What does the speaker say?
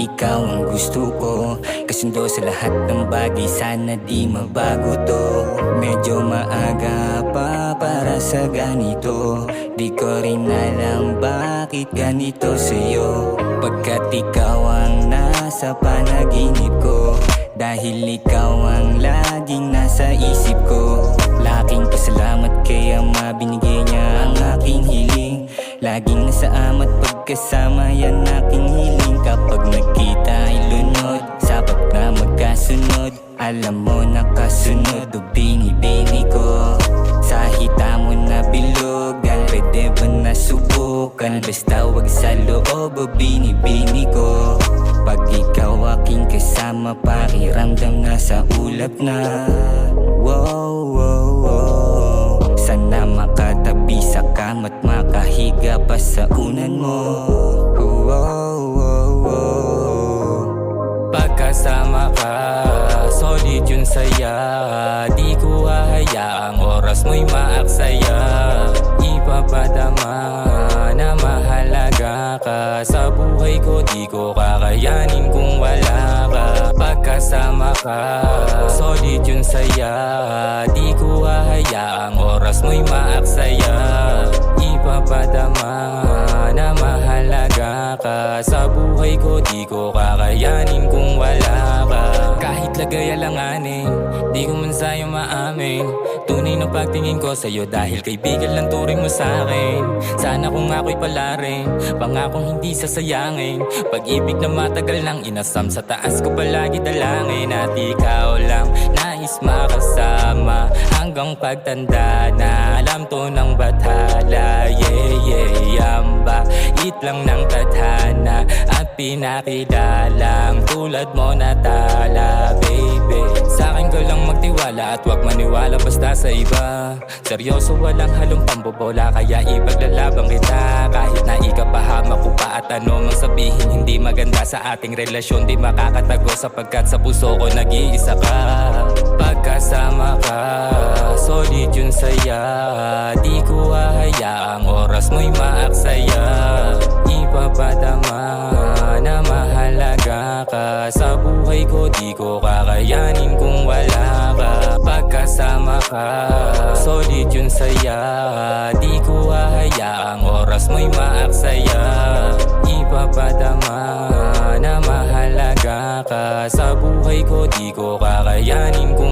ikaw ang gusto ko. Kasundo sa lahat ng bagay, sana di mabago to. Medyo maaga pa para sa ganito, di ko rin alam bakit ganito sa'yo. Pagkat ikaw ang nasa panaginip ko, dahil ikaw ang laging nasa isip ko. Laking pasalamat kay Ama, binigay niya ang aking hiling. Laging nasa ama't pagkasama, yan aking hiling. Kapag nagkita ay lunod, sapat na magkasunod. Alam mo nakasunod o bini-bini ko. Sa hita mo na bilugan, pwede ba nasubukan? Basta wag sa loob o bini-bini ko. Pag ikaw aking kasama, pakiramdam na sa ulap na. Wow, wow, wow. Sana makatabi sa kama't makahiga pa sa unan mo. Wow, wow, wow. Pagkasama ka, solid yun saya. Di ko hahayaang oras mo'y maaksaya. Ipapadama na mahalaga ka sa buhay ko, di ko kakayanin kung wala ka. Pagkasama ka, solid yun saya. Di ko hahayaang oras mo'y maaksaya. Ipapadama na mahalaga ka sa buhay ko, di ko kakayanin kung wala ka. Kahit lagay alanganin, di ko man sa'yo maamin. Tunay na pagtingin ko sa'yo, dahil kaibigan lang turing mo sa'kin. Sana kung ako'y palarin, pangakong hindi sasayangin. Pag-ibig na matagal nang inasam, sa taas ko palagi dalangin. At ikaw lang nais makasama hanggang pagtanda na. Alam to ng bathala, yeah, yeah. Ang bait lang ng tadhana at pinakilalang tulad mo na tala, baby. Sa'kin ka lang magtiwala at wag maniwala basta sa iba. Seryoso, walang halong pambobola, kaya ipaglalaban kita. Kahit na ikapahamak ko pa at ano mang sabihin hindi maganda sa ating relasyon, di makakatago sapagkat sa puso ko nag-iisa ka. Pagkasama ka, solid yun saya. Di ko hahayaang oras mo'y maaksaya. Ipapadama na mahalaga ka sa buhay ko, di ko kakayanin kung wala ka. Pagkasama ka, solid yun saya. Di ko hahayaang oras mo'y maaksaya. Ipapadama na mahalaga ka sa buhay ko, di ko kakayanin kung